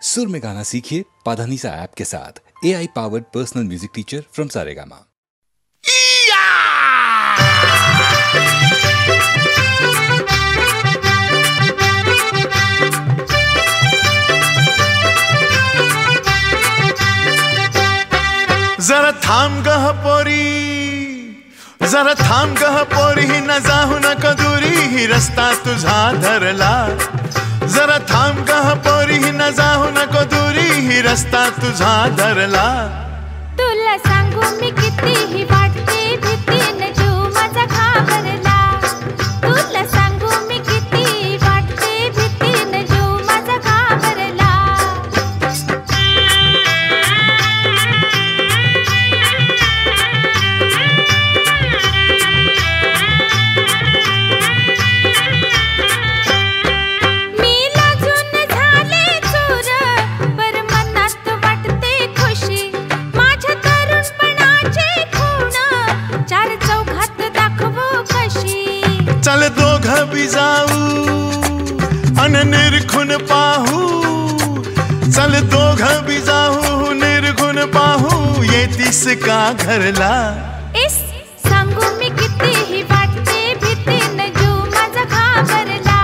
सुर में गाना सीखिए पाधानीसा ऐप के साथ। AI powered personal music teacher from Saregama. जरा थांब गह पोरी, जरा थांब गह पोरी, न जाहू नको दुरी, ही रस्ता तुझा धरला। जरा थांब गह पोरी, न जाहू नको दुरी, ही रस्ता तुझा धरला। तुला सांगू मी कितीही वाटते भीती, न जीव माझा घाबरला। तुला सांगू मी किती वाटते भीती, न जीव माझा घाबरला। चल दोघं बी जाऊ अन निरखून पाहू, चल दोघं बी जाऊ निरखून पाहू, येतीस का घरला। इस सांगू मी कितीही वाटते भीती, न जीव माझा घाबरला।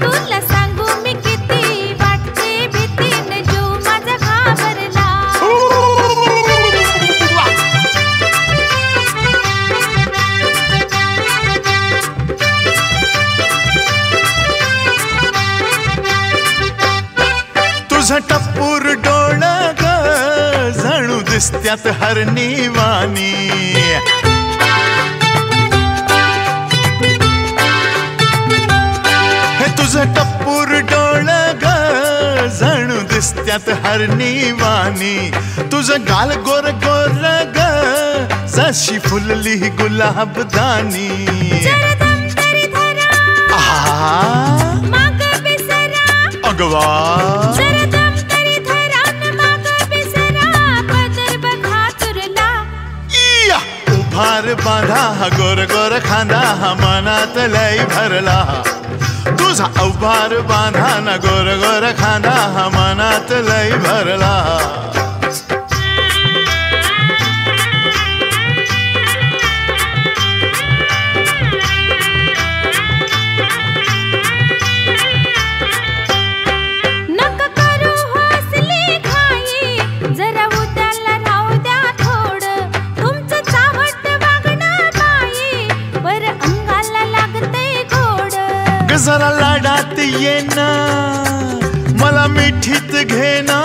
तुला सांगू मी किती वाटते भीती, न जीव माझा घाबरला। तुझं टप्पूर डोळं ग जणू दिसत्यात हरणीवाणी। हे तुझं टप्पूर डोळं ग जणू दिसत्यात हरणीवाणी। तुझं गाल गोर गोर ग जशी फुलली गुलाब दानी। अगवा उभार बांधा हा गोर गोर खांदा, हा मनात लय भरला। तुझा उभार बांधा ना गोर गोर खांदा, हा मनात लय भरला। जरा लाडात ये ना मला मिठीत घे ना,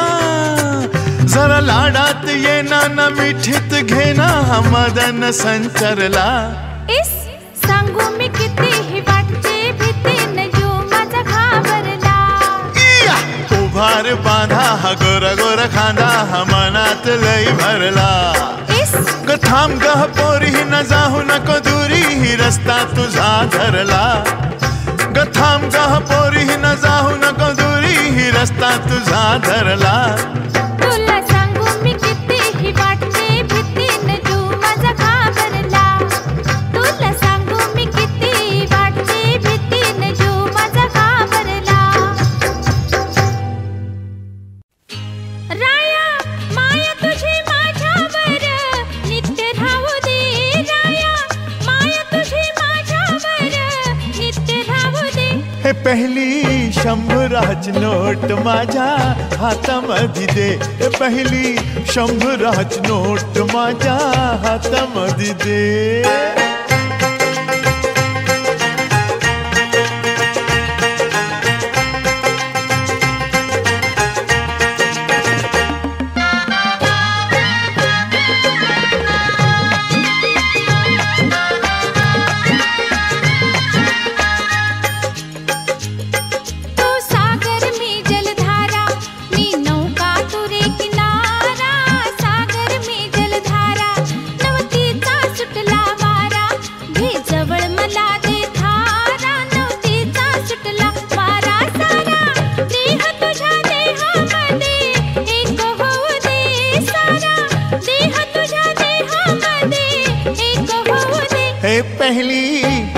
जरा लाडात ये ना न मिठीत घे ना, मदन संचरला। इस सांगू मी कितीही वाटते भीती, न जीव माझा घाबरला। उभार बांधा हा गोर गोर खांदा, हा मनात लय भरला। ग थांब गह पोरी, न जाहू नको दुरी, ही रस्ता तुझा धरला। ग थांब गह पोरी, न जाहू नको दुरी, ही रस्ता तुझा धरला। तुला सांगू मी कितीही वाटते भीती, न जीव माझा घाबरला। तुला सांगू मी किती वाटते भीती, न जीव माझा घाबरला। राया माया तुझी माझ्यावर नित्य राहू दे। राया माया तुझी माझ्यावर नित्य राहू दे। हे पहिली शंभराची नोट माझ्या हातामध्ये दे। हे पहिली शंभराची नोट माझ्या हातामध्ये दे।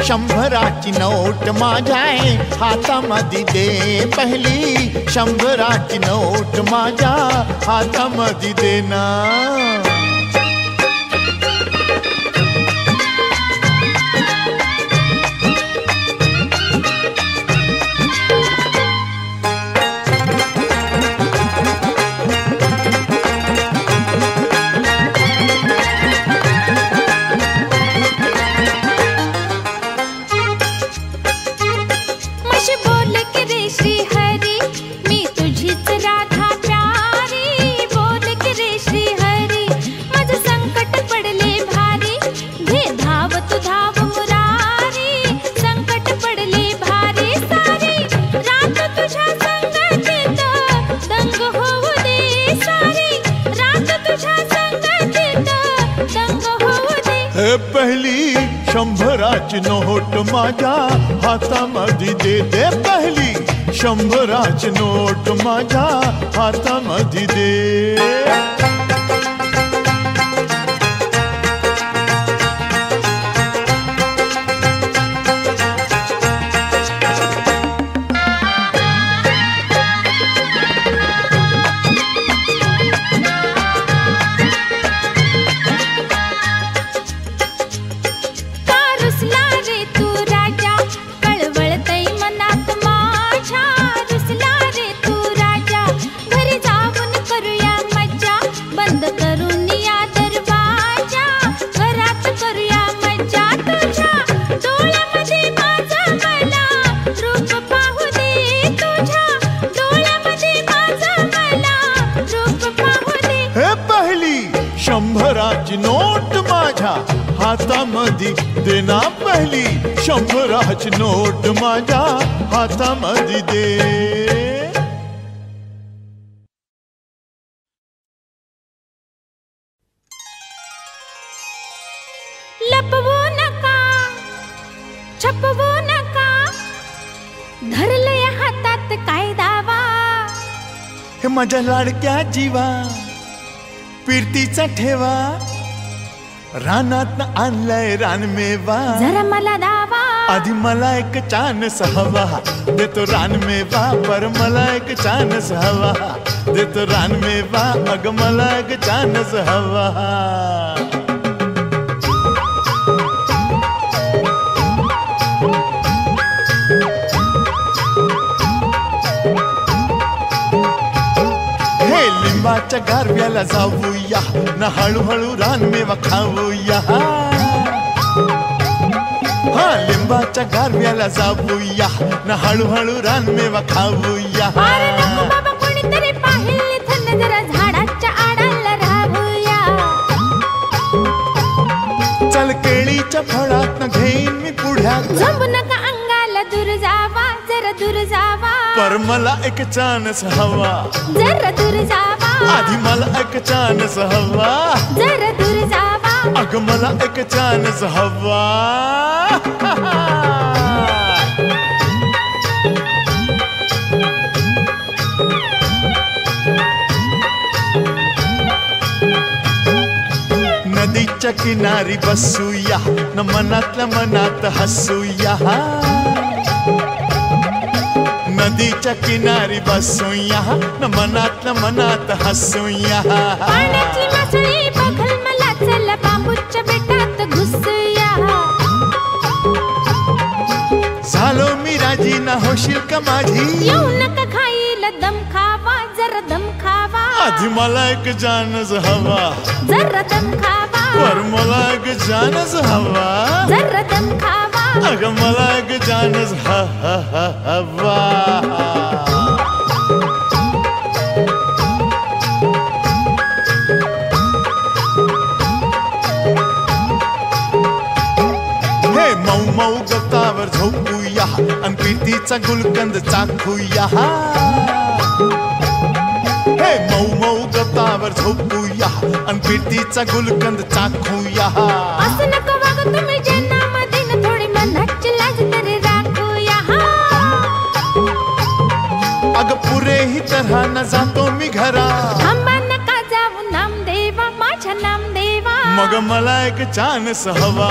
शंभराची नोट माझ्या हातामध्ये दे पहिली, शंभराची नोट माझ्या हातामध्ये दे ना. पहिली शंभराची नोट माझ्या हातामध्ये दे दे, पहिली शंभराची नोट माझ्या हातामध्ये दे. शंभराची नोट माझ्या हातामध्ये दे ना, पहिली शंभराची नोट माझ्या हातामध्ये दे. लपवू नका, छपवू नका, धरलंय हातात काय दावा. हे माझ्या लाडक्या जीवा फिरतीचा ठेवा, रानात आणलाय रानमेवा. जरा मला दावा, आधी मला एक चान्स हवा, देतो रानमेवा. पर मला एक चान्स हवा, देतो रानमेवा. अग मला एक चान्स हवा. लिंबाच्या गारव्याला जाऊया ना, हळूहळू रानमेवा खाऊया. हा लिंबाच्या गारव्याला जाऊया ना, हळूहळू रानमेवा खाऊया. अरे नको बाबा, कोणीतरी पाहिलं थंड, जरा झाडाच्या आडाला राहूया. चल केळीच्या फळात न घेईन मी पुढ्यात. झोंबू नका अंगाला, दूर जावा, जरा दूर जावा. पर मला एक चान्स हवा, जरा दूर जावा. आधी मला एक चान्स हवा, जरा दूर जावा. अग मला एक चान्स हवा. नदीच्या किनारी बसूया न, मनातल्या मनात हसूया. नदीच्या किनारी बसूया न, मनातल्या मनात हसूया. पाण्याची मासळी बघल मला, चला बांबूच्या बेटात घुसूया. झालो मी राजी, ना होशील का माझी. येऊ नका खाईला, दम खावा, जरा दम खावा. आधी मला एक चान्स हवा, जरा दम खावा. पर मला एक चान्स हवा, जरा दम खावा. अग मला एक चान्स हवा. हे मऊ मऊ गवतावर झोपूया अन प्रीतीचा गुलकंद चाखूया. हे मऊ मऊ गवतावर झोपूया अन प्रीतीचा गुलकंद चाखूया. असं नको वागू तुम्ही जन्मामध्ये, न थोडी मनाची लाज तरी राखूया. अग पुरे ही तरह न जातो मी घरा. थांबा नका जाऊ नामदेवा, माझ्या नामदेवा. मग मला एक चान्स हवा,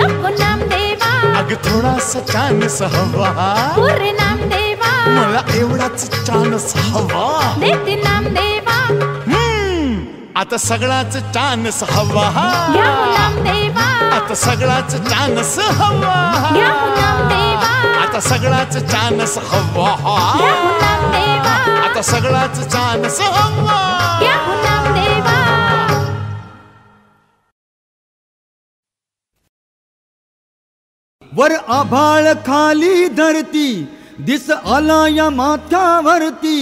नको नामदेवा. अग थोडासा चान्स हवा पुरे नामदेवा मला एवढाच चान्स हवा देते नामदेवा आता सगळाच चान्स हवा घ्या हो नामदेवा आता सगळाच चान्स हवा घ्या हो नामदेवा आता सगळाच चान्स हवा घ्या हो नामदेवा आता सगळाच चान्स हवा घ्या हो नामदेवा वर आभाळ खाली धरती दिस आला या माथ्यावरती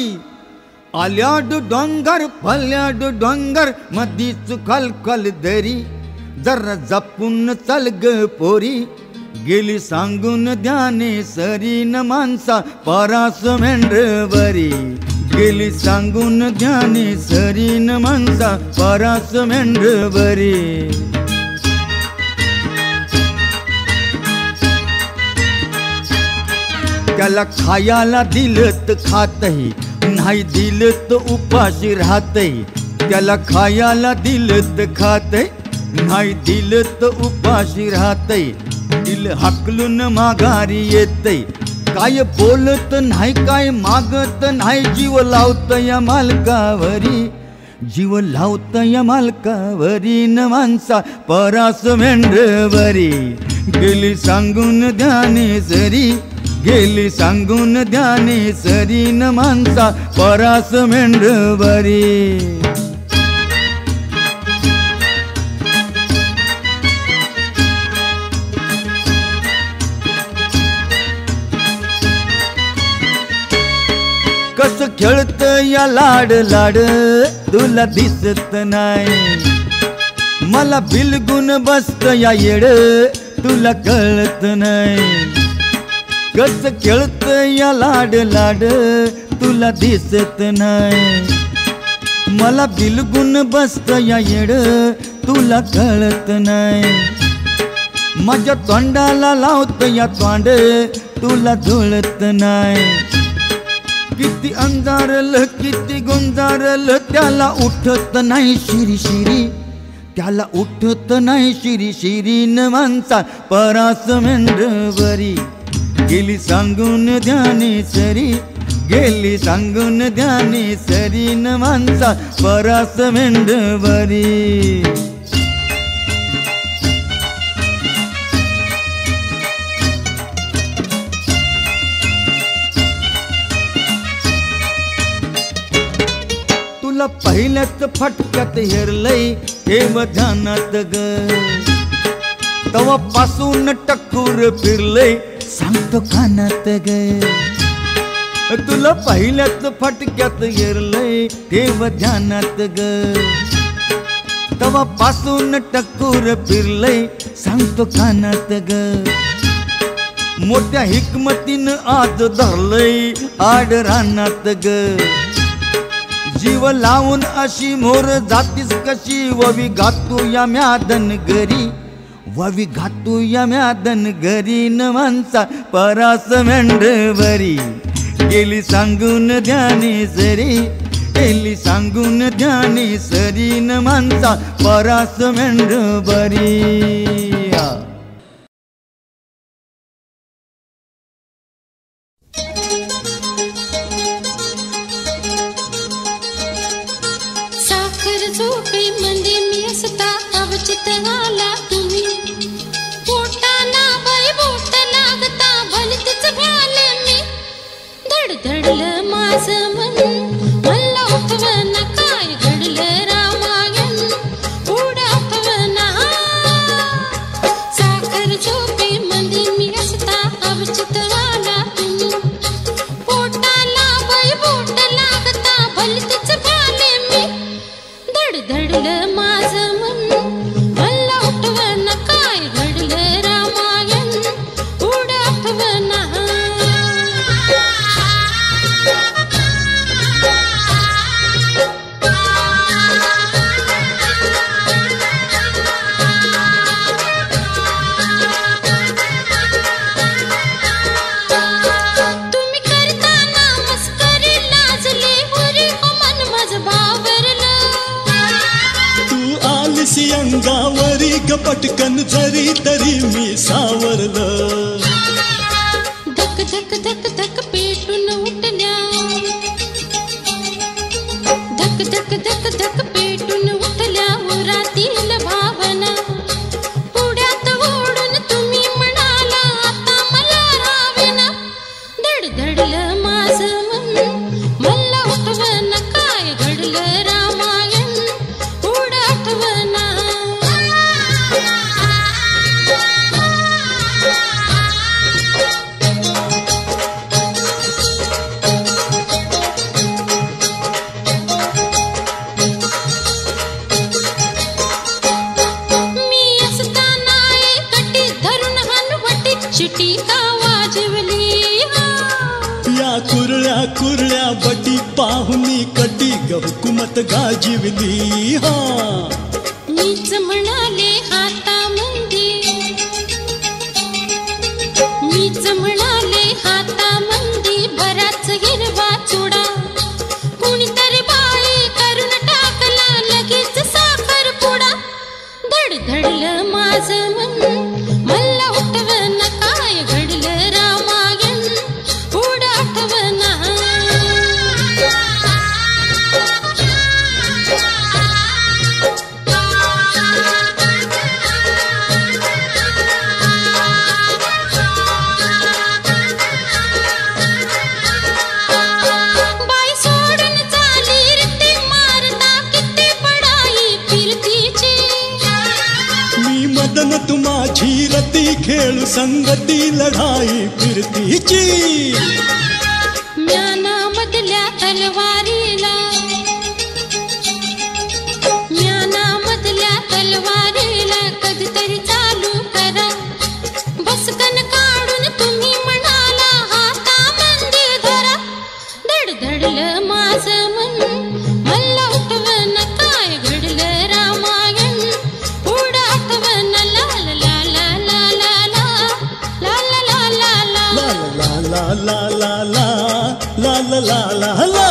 आल्याड डोंगर पल्याड डोंगर मधीच खलखल दरी जरा जपून चल ग पोरी गेली सांगून ध्याने सरीन माणसा परास मेंढरवरी गेली सांगून ध्याने सरीन माणसा परास मेंढरवरी त्याला खायाला दिलं तर खातही नाही दिलं तर उपाशी राहतही त्याला खायाला दिलं तर खातही नाही दिलं तर उपाशी राहतही दिल हाकलून माघारी येतय काय बोलत नाही काय मागत नाही जीव लावत या मालकावरी जीव लावत या मालकावरी न माणसा परास मेंढरवरी गेली सांगून ध्याने सरी गेली सांगून ध्याने सरी न माणसा परास मेंढरवरी कस खेळत या लाड लाड तुला दिसत नाही मला बिलगुन बसत या येड तुला कळत नाही कस खेळत या लाड लाड तुला दिसत नाही मला बिलगुन बसत या येड तुला कळत नाही माझ्या तोंडाला लावत या तोंड तुला जुळत नाही किती अंधारल किती गुंजारल त्याला उठत नाही शिरी शिरी त्याला उठत नाही शिरी शिरी न माणसा परास मेंढरवरी गेली सांगून ध्याने सरी गेली सांगून ध्याने सरी न माणसा परास मेंढरवरी तुला पहिल्याच फटक्यात हेरलय ठेव ध्यानात ग तवा पासून टक्कूर फिरलय सांगतो कानात ग तुला पहिल्याच फटक्यात हेरलय ठेव ध्यानात ग तवा पासून टक्कूर फिरलय सांगतो कानात ग मोठ्या हिकमतीनं आज धरलय आड रानात ग जीव लावून अशी मोर जातीस कशी ववी घातू या म्यादन घरी ववी घातू या म्यादन घरी न माणसा परास मेंढरवरी गेली सांगून ध्याने सरी गेली सांगून ध्याने सरी न माणसा परास मेंढरवरी झोपे मंदी मी असता अवचित आला तुम्ही पोटाला बाई बोट लागता भलतीच भ्याल मी धडधडलं माझं मन मला उठवना काय घडलं रामायण पुढं आठवना साखर झोपे मंदी मी असता अवचित आला तुम्ही पोटाला बाई बोट लागता भलतीच भ्याल मी धडधडलं माझं मन मला उठवना काय घडलं रामायण पुढं आठवना अंगावरी ग पटकन जरी तरी मी सावरलं. धक धक धक धक पेटून उठल्या, धक धक धक धक पेटून उठल्या उरातील भावना. पुढ्यात ओढून तुम्ही म्हणाला आता मला रावेना. धडधडलं माझं मन मला उठवना, काय घडलं रामायण पुढं आठवना. मी असताना एकटी धरून हनवटी शिटीका वाजवली. या कुरळ्या कुरळ्या बटी पाहुनी कटी ग हुकुमत गाजिवली. हा मीच म्हणाले हातामंदी, मीच म्हणाले हातामंदी बराच हिरवा चुडा. कुणीतरी बाई करून टाकला लगेच साखर पुडा. धडधडलं माझं मन मला उठवना, काय घडलं रामायण पुढं आठवना. बाई सोडून चाली रे मारता किती पडाई फिरतीची. मी मदन तू माझी रती खेळ संगती लढाई फिरतीची. म्यानामधल्या तलवारीला, म्यानामधल्या तलवारीला कधीतरी चालू करा. बसकन काढून तुम्ही म्हणाला हातामंदी धरा. धडधडलं माझं मन मला उठवना, काय घडलं रामायण पुढं आठवना. ला ला ला ला ला ला ला ला ला ला ला ला. ला ला ला ला ला ला ला ला ला ला ला.